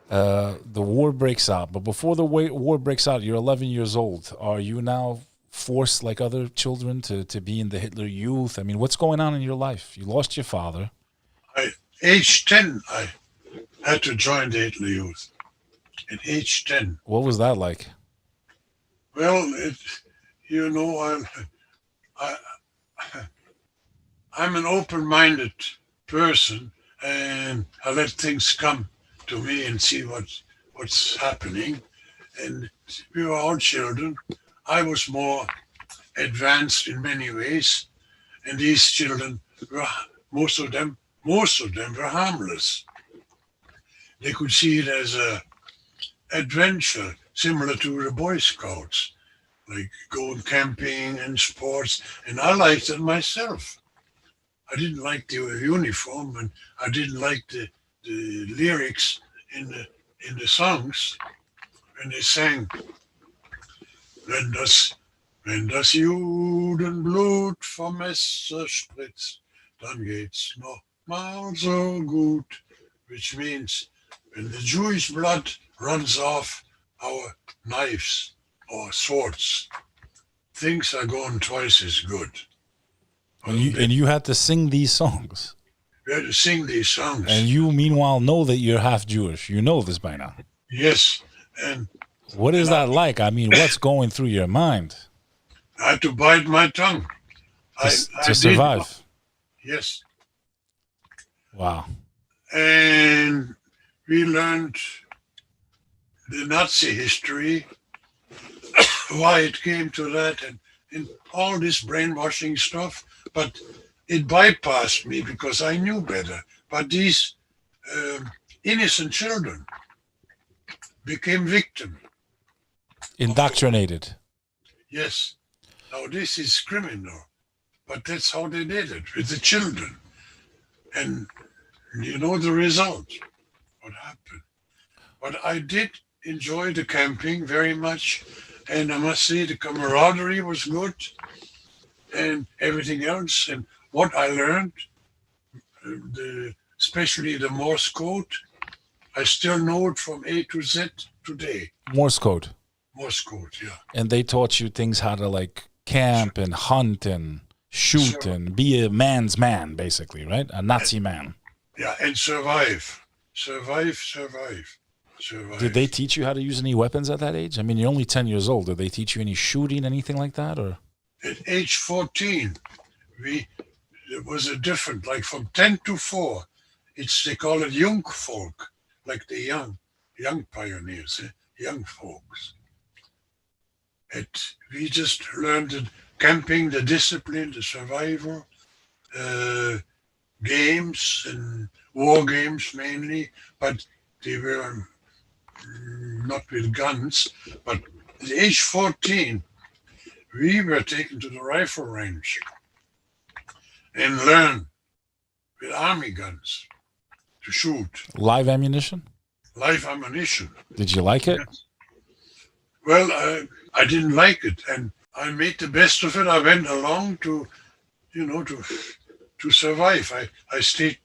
The war breaks out, but before the war breaks out, you're 11 years old. Are you now forced, like other children, to be in the Hitler Youth? I mean, what's going on in your life? You lost your father. I, age 10, I had to join the Hitler Youth. At age 10. What was that like? Well, you know, I, I'm an open-minded person, and I let things come to me and see what's happening. And we were all children. I was more advanced in many ways, and these children were most of them were harmless. They could see it as a adventure, similar to the Boy Scouts, like going camping and sports, and I liked it myself. I didn't like the uniform, and I didn't like the lyrics in the songs when they sang, wenn das, wenn das Judenblut vom Messer spritzt, dann geht's noch mal so gut, which means when the Jewish blood runs off our knives or swords, things are going twice as good. And Well, you had to sing these songs. we had to sing these And songs. you, meanwhile, know that you're half Jewish. You know this by now. Yes, and What is and that like? I mean, what's going through your mind I had to bite my tongue. I to did, survive? yes, Wow. and we learned the Nazi history, why it came to that, and all this brainwashing stuff. But it bypassed me because I knew better. But these innocent children became victim of the war. Indoctrinated. Yes. Now this is criminal, but that's how they did it with the children. And you know the result, what happened. But I did enjoy the camping very much. And I must say the camaraderie was good and everything else. And what I learned, especially the Morse code, I still know it from A to Z today. Morse code. Morse code, yeah. And they taught you things how to like camp and hunt and shoot So, and be a man's man, basically, right? A Nazi man. yeah, and survive. Survive, survive, Did they survive. teach you how to use any weapons at that age? I mean, you're only 10 years old. Did they teach you any shooting, anything like that? Or At age 14, we it was a different, like from 10 to 4, it's they call it young folk, like the young pioneers, young folks. We just learned the camping, the discipline, the survival, uh, games and war games mainly, but they were not with guns. But at age 14, we were taken to the rifle range and learned with army guns to shoot live ammunition? live ammunition. Did you like it? Yes. Well, I didn't like it, and I made the best of it. I went along to, you know, to survive. I stayed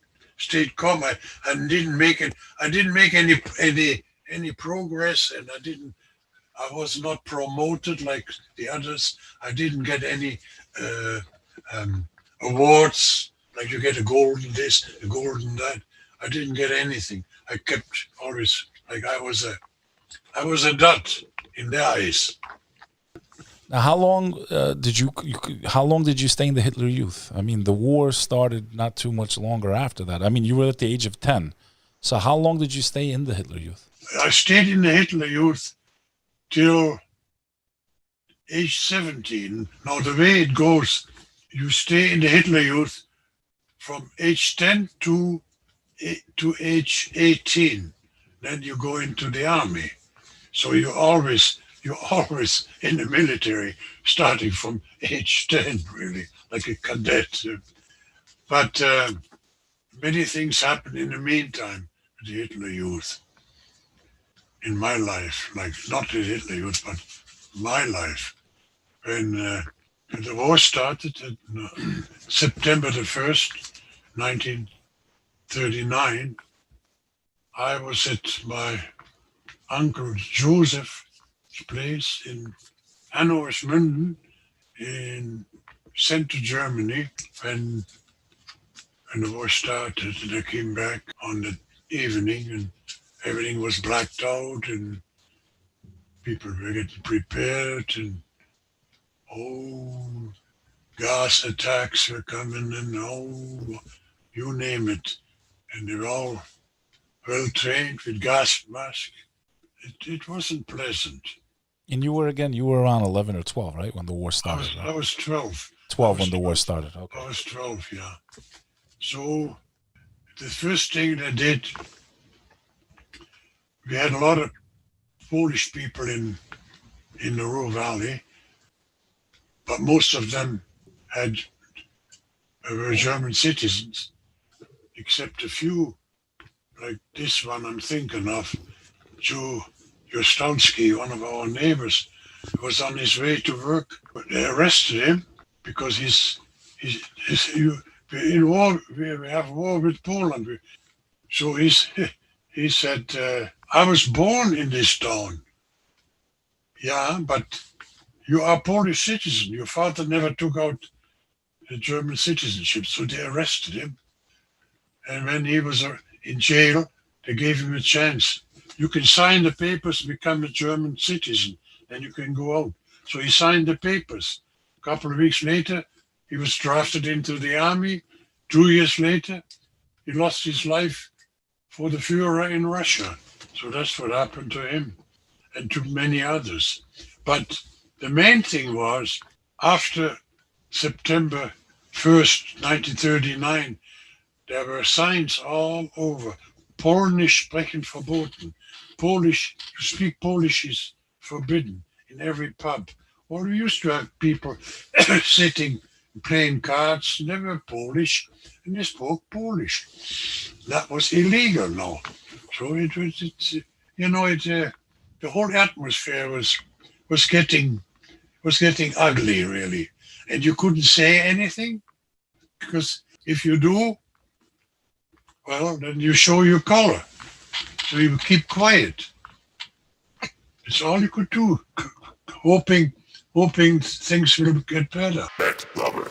calm. I didn't make it. I didn't make any progress, and I was not promoted like the others. I didn't get any uh, um, awards like you get a golden this, a golden that. I didn't get anything. I kept always like I was a dud in their eyes. Now, how long how long did you stay in the Hitler Youth? I mean, the war started not too much longer after that. I mean, you were at the age of 10. So how long did you stay in the Hitler Youth? I stayed in the Hitler Youth till age 17. Now the way it goes, you stay in the Hitler Youth from age 10 to age 18. Then you go into the army. So you're always in the military, starting from age 10, really, like a cadet. But many things happened in the meantime with the Hitler Youth in my life, like not the Hitler Youth, but my life. When the war started, September the 1st, 1939, I was at my uncle Joseph's place in Hannoversmünden in central Germany when the war started, and I came back on the evening and everything was blacked out and people were getting prepared and oh, gas attacks were coming and oh, you name it. And they were all well trained with gas masks. It wasn't pleasant. And you were around 11 or 12, right, when the war I started? was, Right? I was 12. 12 when the war started. Okay. I was 12, yeah. So the first thing I did, we had a lot of Polish people in the Ruhr Valley, but most of them were German citizens, except a few, like this one I'm thinking of, Joe Jostalski, one of our neighbors, was on his way to work, but they arrested him because in war. We have war with Poland, so he said, "I was born in this town." Yeah, but you are Polish citizen. Your father never took out the German citizenship, so they arrested him. And when he was in jail, they gave him a chance. You can sign the papers, become a German citizen, then you can go out. So he signed the papers. A couple of weeks later, he was drafted into the army. 2 years later, he lost his life for the Führer in Russia. So that's what happened to him and to many others. But the main thing was, after September 1st, 1939, there were signs all over. Polnisch sprechen verboten. Polish, to speak Polish is forbidden in every pub. Well, we used to have people sitting, playing cards, they were Polish, and they spoke Polish. That was illegal now. So the whole atmosphere was getting ugly, really. And you couldn't say anything, because if you do, well, then you show your color. So you keep quiet. It's all you could do, hoping things will get better. Bek Lover.